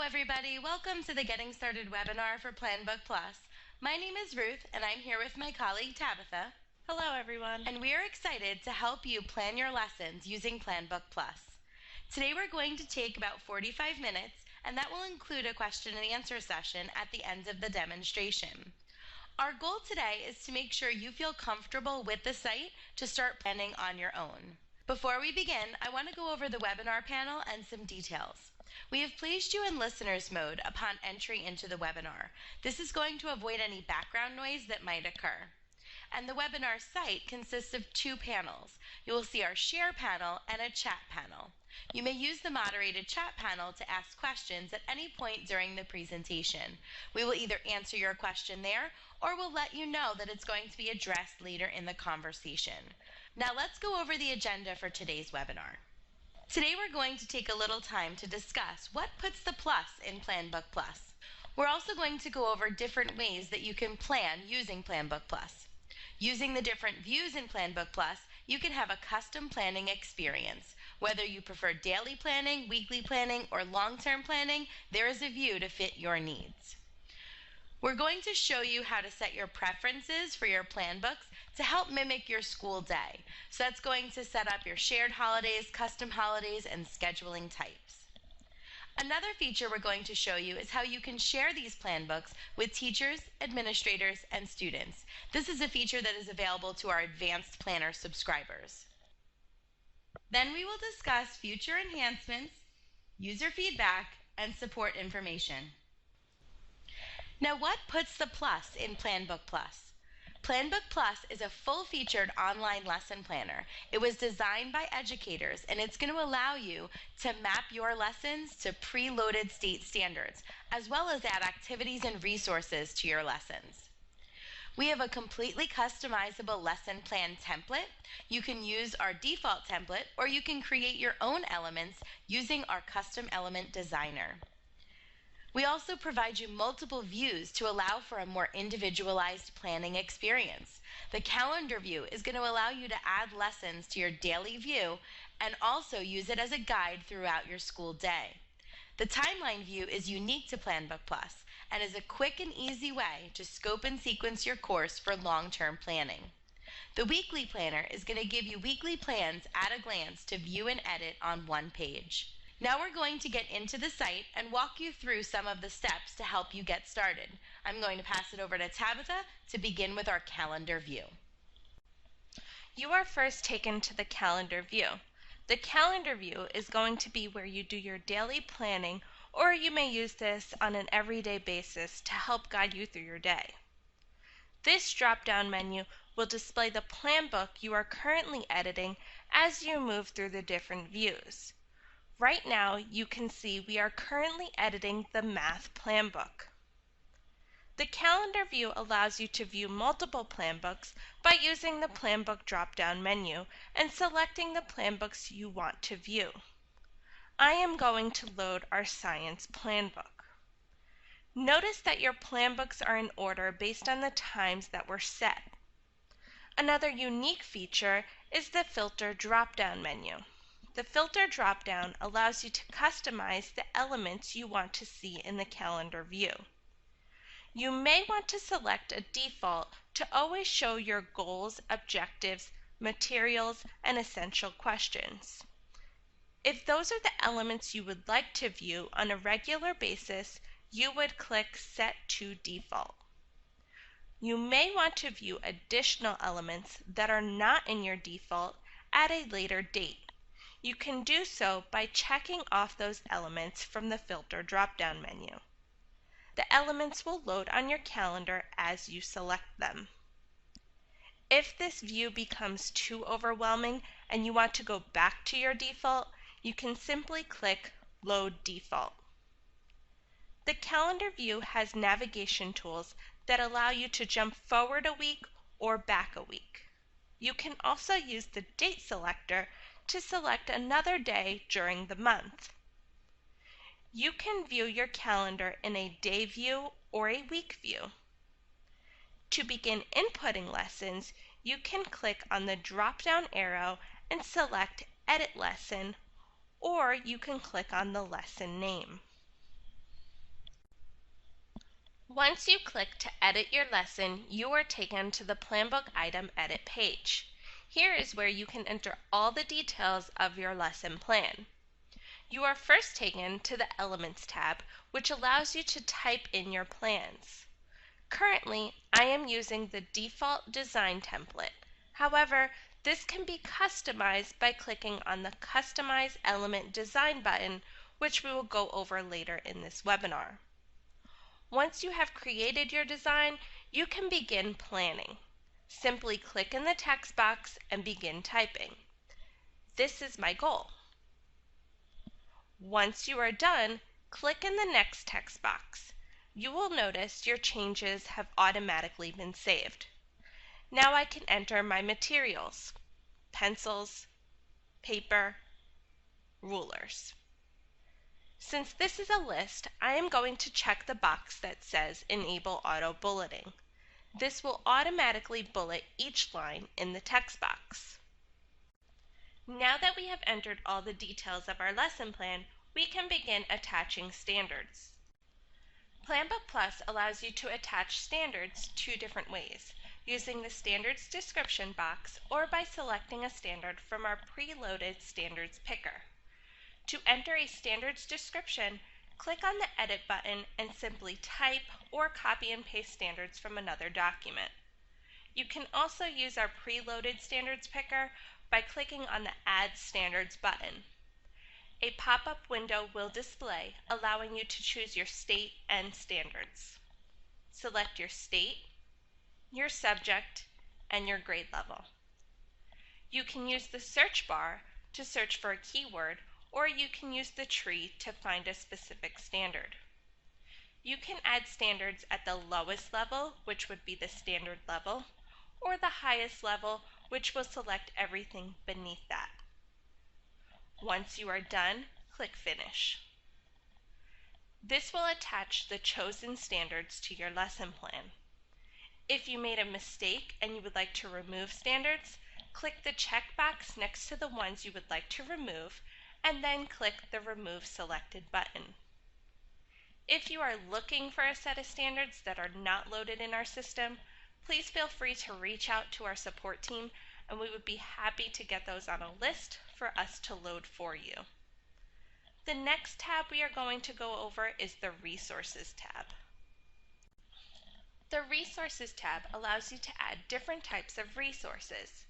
everybody. Welcome to the Getting Started webinar for Planbook Plus. My name is Ruth, and I'm here with my colleague Tabitha. Hello, everyone. And we are excited to help you plan your lessons using Planbook Plus. Today we're going to take about 45 minutes, and that will include a question and answer session at the end of the demonstration. Our goal today is to make sure you feel comfortable with the site to start planning on your own. Before we begin, I want to go over the webinar panel and some details. We have placed you in listeners mode upon entry into the webinar. This is going to avoid any background noise that might occur. And the webinar site consists of two panels. You will see our share panel and a chat panel. You may use the moderated chat panel to ask questions at any point during the presentation. We will either answer your question there or we'll let you know that it's going to be addressed later in the conversation. Now let's go over the agenda for today's webinar. Today we're going to take a little time to discuss what puts the plus in Planbook Plus. We're also going to go over different ways that you can plan using Planbook Plus. Using the different views in Planbook Plus, you can have a custom planning experience. Whether you prefer daily planning, weekly planning, or long-term planning, there is a view to fit your needs. We're going to show you how to set your preferences for your plan books to help mimic your school day. So that's going to set up your shared holidays, custom holidays, and scheduling types. Another feature we're going to show you is how you can share these plan books with teachers, administrators, and students. This is a feature that is available to our Advanced Planner subscribers. Then we will discuss future enhancements, user feedback, and support information. Now, what puts the plus in Planbook Plus? Planbook Plus is a full-featured online lesson planner. It was designed by educators, and it's going to allow you to map your lessons to preloaded state standards, as well as add activities and resources to your lessons. We have a completely customizable lesson plan template. You can use our default template, or you can create your own elements using our custom element designer. We also provide you multiple views to allow for a more individualized planning experience. The calendar view is going to allow you to add lessons to your daily view and also use it as a guide throughout your school day. The timeline view is unique to Planbook Plus and is a quick and easy way to scope and sequence your course for long-term planning. The weekly planner is going to give you weekly plans at a glance to view and edit on one page. Now we're going to get into the site and walk you through some of the steps to help you get started. I'm going to pass it over to Tabitha to begin with our calendar view. You are first taken to the calendar view. The calendar view is going to be where you do your daily planning, or you may use this on an everyday basis to help guide you through your day. This drop-down menu will display the plan book you are currently editing as you move through the different views. Right now, you can see we are currently editing the Math Plan Book. The calendar view allows you to view multiple plan books by using the Plan Book drop-down menu and selecting the plan books you want to view. I am going to load our Science Plan Book. Notice that your plan books are in order based on the times that were set. Another unique feature is the Filter drop-down menu. The filter drop-down allows you to customize the elements you want to see in the calendar view. You may want to select a default to always show your goals, objectives, materials, and essential questions. If those are the elements you would like to view on a regular basis, you would click Set to Default. You may want to view additional elements that are not in your default at a later date. You can do so by checking off those elements from the Filter drop-down menu. The elements will load on your calendar as you select them. If this view becomes too overwhelming and you want to go back to your default, you can simply click Load Default. The calendar view has navigation tools that allow you to jump forward a week or back a week. You can also use the Date selector to select another day during the month. You can view your calendar in a day view or a week view. To begin inputting lessons, you can click on the drop-down arrow and select Edit Lesson, or you can click on the lesson name. Once you click to edit your lesson, you are taken to the Planbook item edit page. Here is where you can enter all the details of your lesson plan. You are first taken to the Elements tab, which allows you to type in your plans. Currently, I am using the default design template. However, this can be customized by clicking on the Customize Element Design button, which we will go over later in this webinar. Once you have created your design, you can begin planning. Simply click in the text box and begin typing. This is my goal. Once you are done, click in the next text box. You will notice your changes have automatically been saved. Now I can enter my materials: pencils, paper, rulers. Since this is a list, I am going to check the box that says Enable Auto Bulleting. This will automatically bullet each line in the text box. Now that we have entered all the details of our lesson plan, we can begin attaching standards. Planbook Plus allows you to attach standards two different ways: using the standards description box or by selecting a standard from our preloaded standards picker. To enter a standards description, click on the Edit button and simply type or copy and paste standards from another document. You can also use our preloaded standards picker by clicking on the Add Standards button. A pop-up window will display, allowing you to choose your state and standards. Select your state, your subject, and your grade level. You can use the search bar to search for a keyword, or you can use the tree to find a specific standard. You can add standards at the lowest level, which would be the standard level, or the highest level, which will select everything beneath that. Once you are done, click Finish. This will attach the chosen standards to your lesson plan. If you made a mistake and you would like to remove standards, click the checkbox next to the ones you would like to remove, and then click the Remove Selected button. If you are looking for a set of standards that are not loaded in our system, please feel free to reach out to our support team, and we would be happy to get those on a list for us to load for you. The next tab we are going to go over is the Resources tab. The Resources tab allows you to add different types of resources.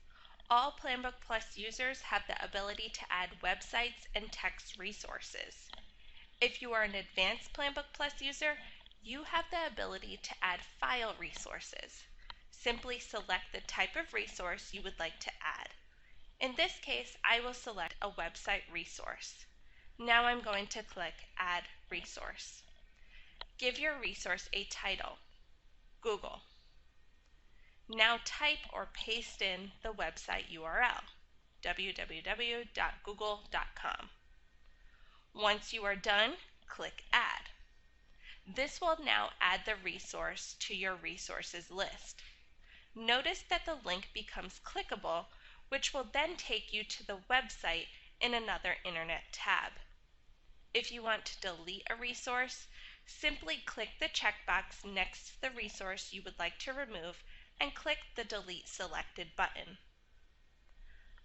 All Planbook Plus users have the ability to add websites and text resources. If you are an advanced Planbook Plus user, you have the ability to add file resources. Simply select the type of resource you would like to add. In this case, I will select a website resource. Now I'm going to click Add Resource. Give your resource a title: Google. Now type or paste in the website URL, www.google.com. Once you are done, click Add. This will now add the resource to your resources list. Notice that the link becomes clickable, which will then take you to the website in another Internet tab. If you want to delete a resource, simply click the checkbox next to the resource you would like to remove and click the Delete Selected button.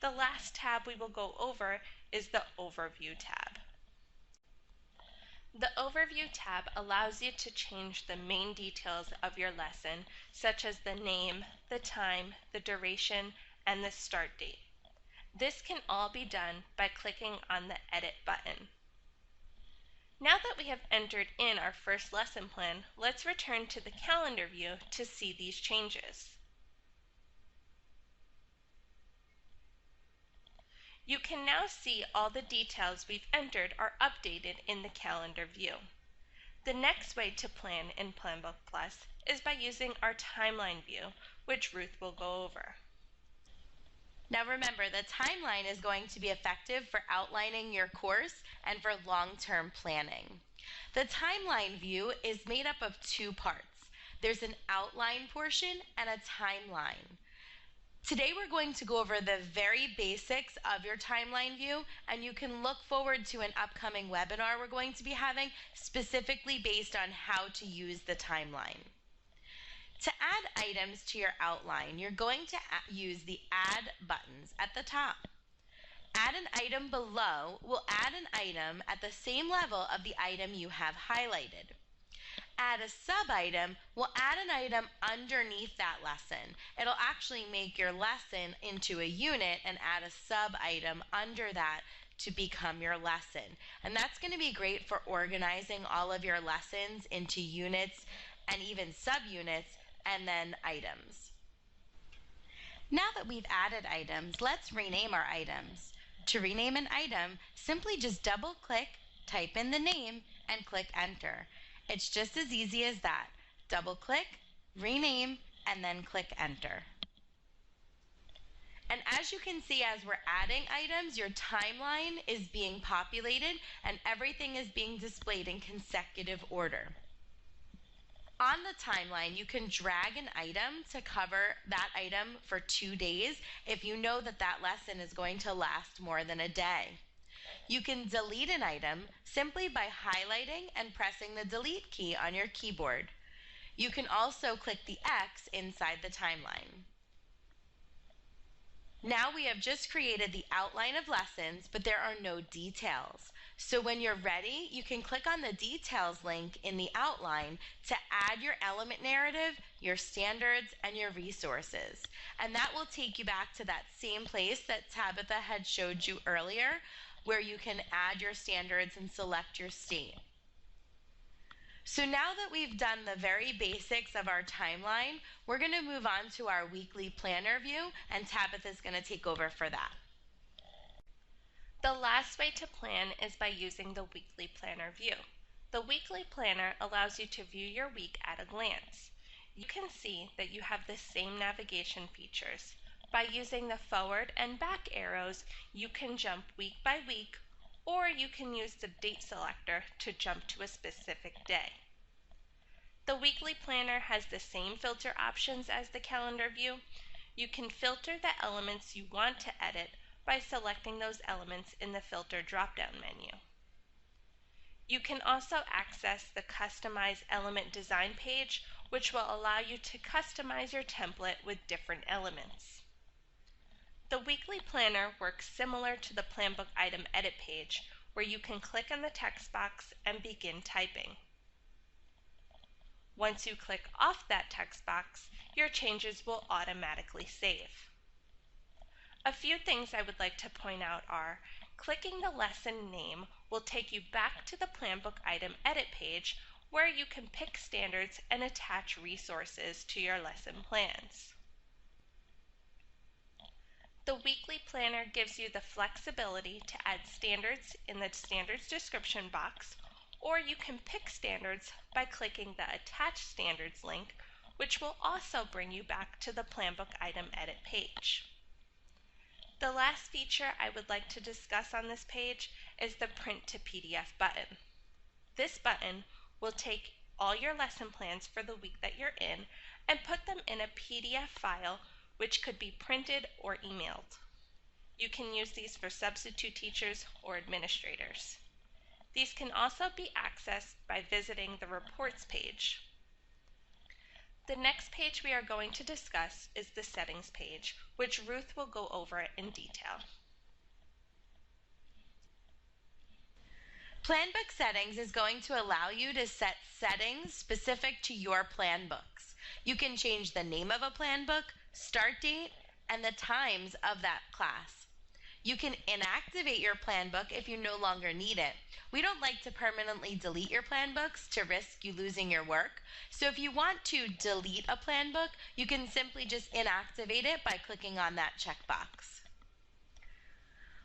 The last tab we will go over is the Overview tab. The Overview tab allows you to change the main details of your lesson, such as the name, the time, the duration, and the start date. This can all be done by clicking on the Edit button. Now that we have entered in our first lesson plan, let's return to the calendar view to see these changes. You can now see all the details we've entered are updated in the calendar view. The next way to plan in Planbook Plus is by using our timeline view, which Ruth will go over. Now remember, the timeline is going to be effective for outlining your course and for long-term planning. The timeline view is made up of two parts. There's an outline portion and a timeline. Today we're going to go over the very basics of your timeline view, and you can look forward to an upcoming webinar we're going to be having specifically based on how to use the timeline. To add items to your outline, you're going to use the Add buttons at the top. Add an item below will add an item at the same level of the item you have highlighted. Add a sub-item will add an item underneath that lesson. It'll actually make your lesson into a unit and add a sub-item under that to become your lesson. And that's going to be great for organizing all of your lessons into units and even subunits and then items. Now that we've added items, let's rename our items. To rename an item, simply just double-click, type in the name, and click Enter. It's just as easy as that. Double-click, rename, and then click Enter. And as you can see, as we're adding items, your timeline is being populated and everything is being displayed in consecutive order. On the timeline, you can drag an item to cover that item for 2 days if you know that that lesson is going to last more than a day. You can delete an item simply by highlighting and pressing the delete key on your keyboard. You can also click the X inside the timeline. Now we have just created the outline of lessons, but there are no details. So when you're ready, you can click on the details link in the outline to add your element narrative, your standards, and your resources. And that will take you back to that same place that Tabitha had showed you earlier, where you can add your standards and select your state. So now that we've done the very basics of our timeline, we're going to move on to our weekly planner view, and Tabitha is going to take over for that. The last way to plan is by using the weekly planner view. The weekly planner allows you to view your week at a glance. You can see that you have the same navigation features. By using the forward and back arrows, you can jump week by week, or you can use the date selector to jump to a specific day. The weekly planner has the same filter options as the calendar view. You can filter the elements you want to edit by selecting those elements in the filter drop-down menu. You can also access the Customize Element Design page, which will allow you to customize your template with different elements. The weekly planner works similar to the Planbook item edit page, where you can click on the text box and begin typing. Once you click off that text box, your changes will automatically save. A few things I would like to point out are, clicking the lesson name will take you back to the Planbook item edit page, where you can pick standards and attach resources to your lesson plans. The weekly planner gives you the flexibility to add standards in the standards description box, or you can pick standards by clicking the Attach Standards link, which will also bring you back to the Planbook item edit page. The last feature I would like to discuss on this page is the Print to PDF button. This button will take all your lesson plans for the week that you're in and put them in a PDF file, which could be printed or emailed. You can use these for substitute teachers or administrators. These can also be accessed by visiting the Reports page. The next page we are going to discuss is the Settings page, which Ruth will go over in detail. Planbook Settings is going to allow you to set settings specific to your plan books. You can change the name of a plan book, start date, and the times of that class. You can inactivate your plan book if you no longer need it. We don't like to permanently delete your plan books to risk you losing your work. So if you want to delete a plan book, you can simply just inactivate it by clicking on that checkbox.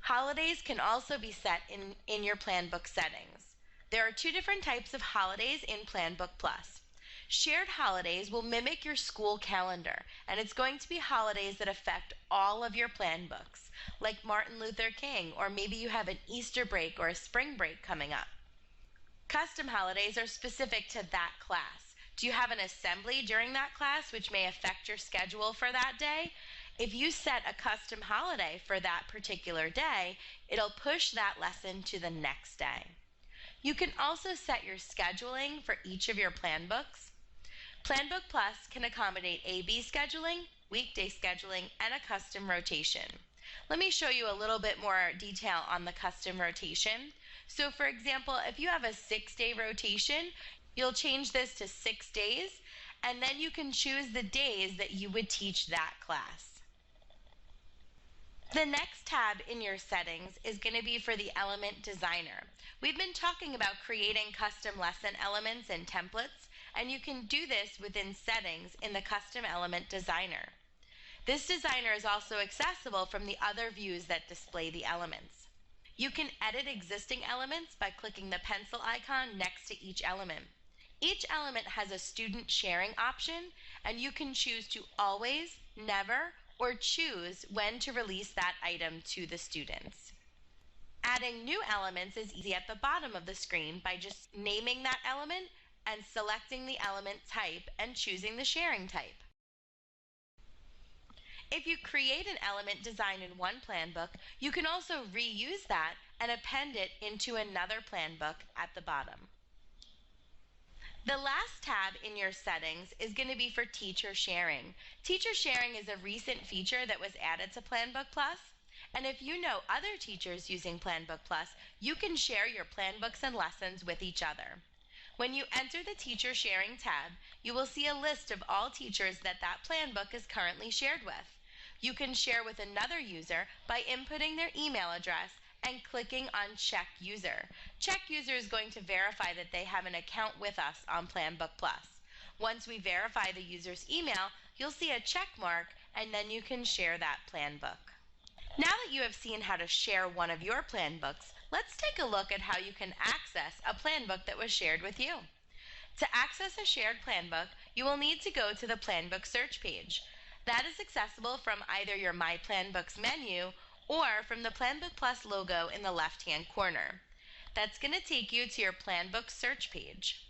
Holidays can also be set in your Planbook settings. There are two different types of holidays in Planbook Plus. Shared holidays will mimic your school calendar, and it's going to be holidays that affect all of your plan books, like Martin Luther King, or maybe you have an Easter break or a spring break coming up. Custom holidays are specific to that class. Do you have an assembly during that class which may affect your schedule for that day? If you set a custom holiday for that particular day, it'll push that lesson to the next day. You can also set your scheduling for each of your plan books. Planbook Plus can accommodate A/B scheduling, weekday scheduling, and a custom rotation. Let me show you a little bit more detail on the custom rotation. So for example, if you have a 6-day rotation, you'll change this to 6 days, and then you can choose the days that you would teach that class. The next tab in your settings is going to be for the element designer. We've been talking about creating custom lesson elements and templates, and you can do this within settings in the custom element designer. This designer is also accessible from the other views that display the elements. You can edit existing elements by clicking the pencil icon next to each element. Each element has a student sharing option, and you can choose to always, never, or choose when to release that item to the students. Adding new elements is easy at the bottom of the screen by just naming that element and selecting the element type and choosing the sharing type. If you create an element design in one plan book, you can also reuse that and append it into another plan book at the bottom. The last tab in your settings is going to be for teacher sharing. Teacher sharing is a recent feature that was added to Planbook Plus, and if you know other teachers using Planbook Plus, you can share your plan books and lessons with each other. When you enter the teacher sharing tab, you will see a list of all teachers that plan book is currently shared with. You can share with another user by inputting their email address and clicking on Check User. Check User is going to verify that they have an account with us on Planbook Plus. Once we verify the user's email, you'll see a check mark, and then you can share that plan book. Now that you have seen how to share one of your plan books, let's take a look at how you can access a plan book that was shared with you. To access a shared plan book, you will need to go to the Planbook search page. That is accessible from either your My Plan Books menu or from the Planbook Plus logo in the left-hand corner. That's going to take you to your Planbook search page.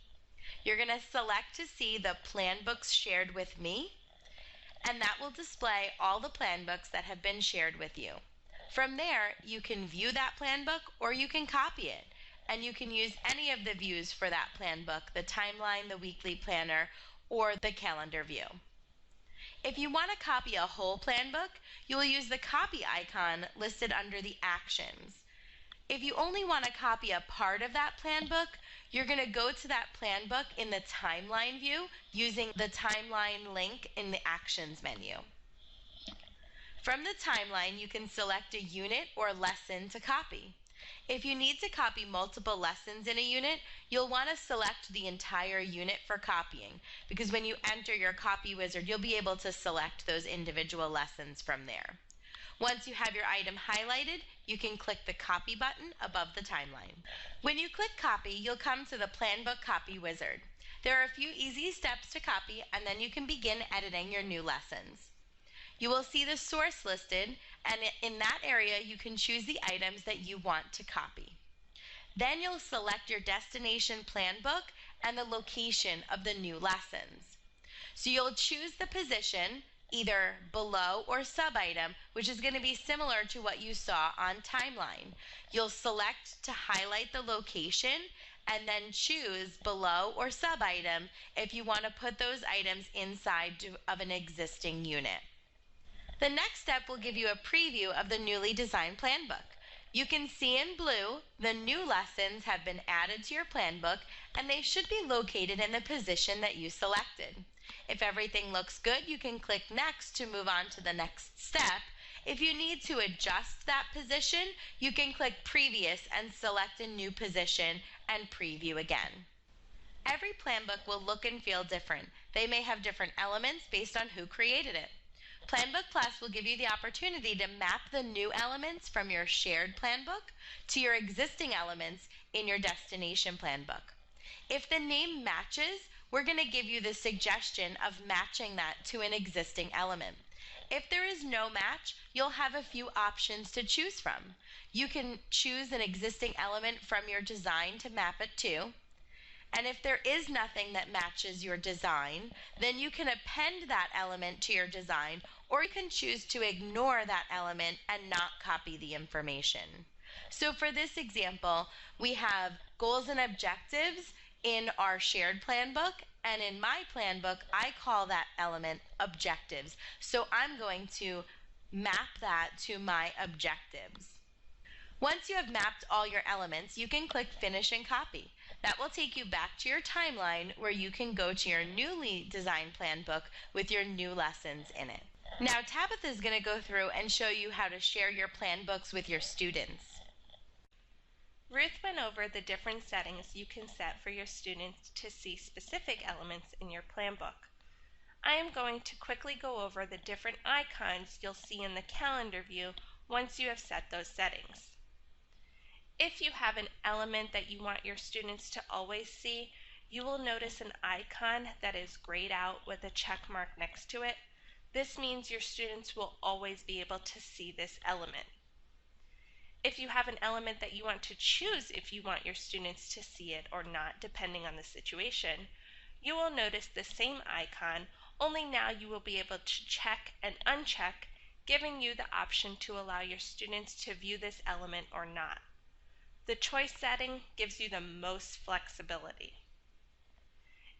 You're going to select to see the Plan Books shared with me, and that will display all the plan books that have been shared with you. From there, you can view that plan book or you can copy it, and you can use any of the views for that plan book, the timeline, the weekly planner, or the calendar view. If you want to copy a whole plan book, you will use the copy icon listed under the actions. If you only want to copy a part of that plan book, you're going to go to that plan book in the timeline view using the timeline link in the actions menu. From the timeline, you can select a unit or lesson to copy. If you need to copy multiple lessons in a unit, you'll want to select the entire unit for copying, because when you enter your copy wizard, you'll be able to select those individual lessons from there. Once you have your item highlighted, you can click the copy button above the timeline. When you click copy, you'll come to the Planbook copy wizard. There are a few easy steps to copy, and then you can begin editing your new lessons. You will see the source listed, and in that area you can choose the items that you want to copy. Then you'll select your destination plan book and the location of the new lessons. So you'll choose the position, either below or sub-item, which is going to be similar to what you saw on timeline. You'll select to highlight the location and then choose below or sub-item if you want to put those items inside of an existing unit. The next step will give you a preview of the newly designed plan book. You can see in blue the new lessons have been added to your plan book, and they should be located in the position that you selected. If everything looks good, you can click Next to move on to the next step. If you need to adjust that position, you can click Previous and select a new position and preview again. Every plan book will look and feel different. They may have different elements based on who created it. Planbook Plus will give you the opportunity to map the new elements from your shared plan book to your existing elements in your destination plan book. If the name matches, we're going to give you the suggestion of matching that to an existing element. If there is no match, you'll have a few options to choose from. You can choose an existing element from your design to map it to. And if there is nothing that matches your design, then you can append that element to your design, or you can choose to ignore that element and not copy the information. So for this example, we have goals and objectives in our shared plan book, and in my plan book, I call that element objectives. So I'm going to map that to my objectives. Once you have mapped all your elements, you can click Finish and Copy. That will take you back to your timeline where you can go to your newly designed plan book with your new lessons in it. Now Tabitha is going to go through and show you how to share your plan books with your students. Ruth went over the different settings you can set for your students to see specific elements in your plan book. I am going to quickly go over the different icons you'll see in the calendar view once you have set those settings. If you have an element that you want your students to always see, you will notice an icon that is grayed out with a check mark next to it. This means your students will always be able to see this element. If you have an element that you want to choose if you want your students to see it or not, depending on the situation, you will notice the same icon, only now you will be able to check and uncheck, giving you the option to allow your students to view this element or not. The choice setting gives you the most flexibility.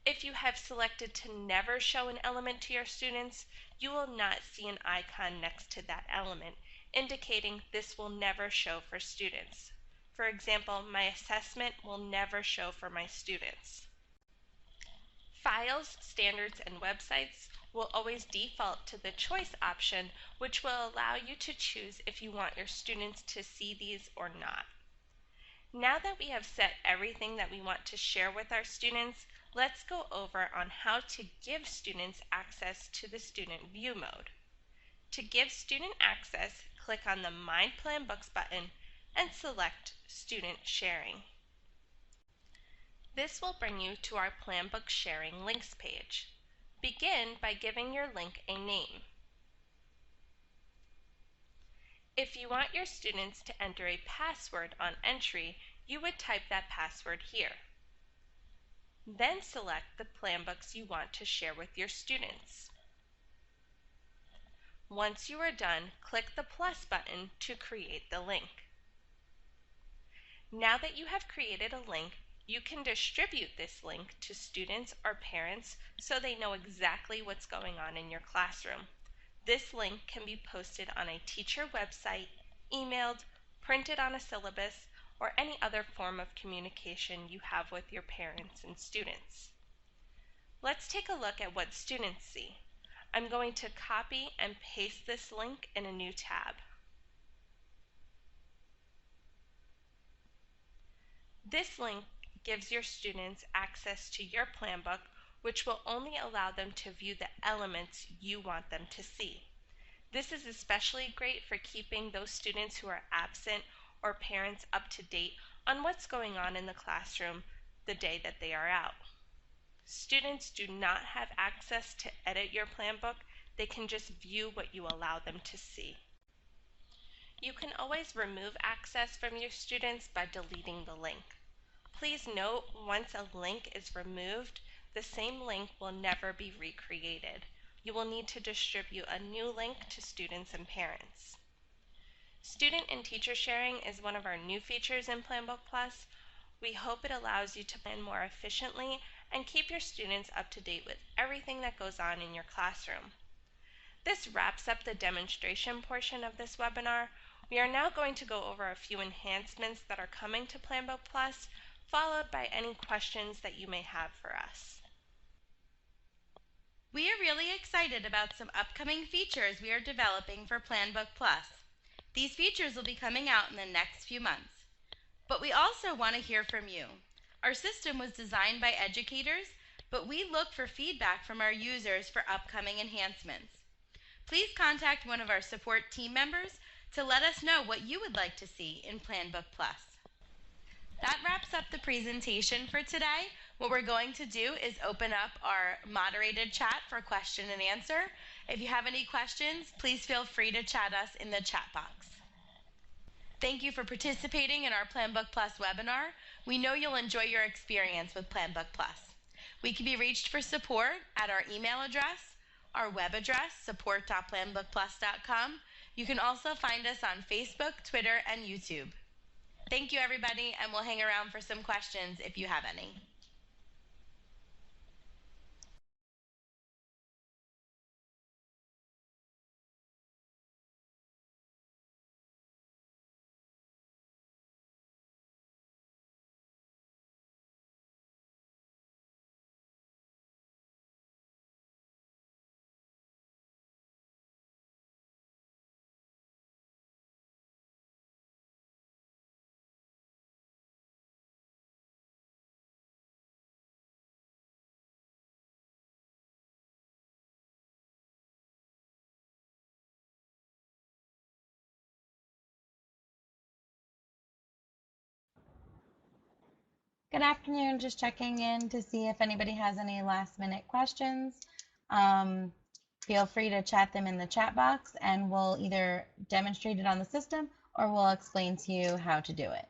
If you have selected to never show an element to your students, you will not see an icon next to that element, indicating this will never show for students. For example, my assessment will never show for my students. Files, standards, and websites will always default to the choice option, which will allow you to choose if you want your students to see these or not. Now that we have set everything that we want to share with our students, let's go over on how to give students access to the student view mode. To give student access, click on the My Plan Books button and select Student Sharing. This will bring you to our Planbook Sharing Links page. Begin by giving your link a name. If you want your students to enter a password on entry, you would type that password here. Then select the plan books you want to share with your students. Once you are done, click the plus button to create the link. Now that you have created a link, you can distribute this link to students or parents so they know exactly what's going on in your classroom. This link can be posted on a teacher website, emailed, printed on a syllabus, or any other form of communication you have with your parents and students. Let's take a look at what students see. I'm going to copy and paste this link in a new tab. This link gives your students access to your plan book, which will only allow them to view the elements you want them to see. This is especially great for keeping those students who are absent or parents up to date on what's going on in the classroom the day that they are out. Students do not have access to edit your plan book. They can just view what you allow them to see. You can always remove access from your students by deleting the link. Please note, once a link is removed, the same link will never be recreated. You will need to distribute a new link to students and parents. Student and teacher sharing is one of our new features in Planbook Plus. We hope it allows you to plan more efficiently and keep your students up to date with everything that goes on in your classroom. This wraps up the demonstration portion of this webinar. We are now going to go over a few enhancements that are coming to Planbook Plus, followed by any questions that you may have for us. We are really excited about some upcoming features we are developing for Planbook Plus. These features will be coming out in the next few months. But we also want to hear from you. Our system was designed by educators, but we look for feedback from our users for upcoming enhancements. Please contact one of our support team members to let us know what you would like to see in Planbook Plus. That wraps up the presentation for today. What we're going to do is open up our moderated chat for question and answer. If you have any questions, please feel free to chat us in the chat box. Thank you for participating in our Planbook Plus webinar. We know you'll enjoy your experience with Planbook Plus. We can be reached for support at our email address, our web address, support.planbookplus.com. You can also find us on Facebook, Twitter, and YouTube. Thank you, everybody, and we'll hang around for some questions if you have any. Good afternoon. Just checking in to see if anybody has any last minute questions. Um, feel free to chat them in the chat box and we'll either demonstrate it on the system or we'll explain to you how to do it.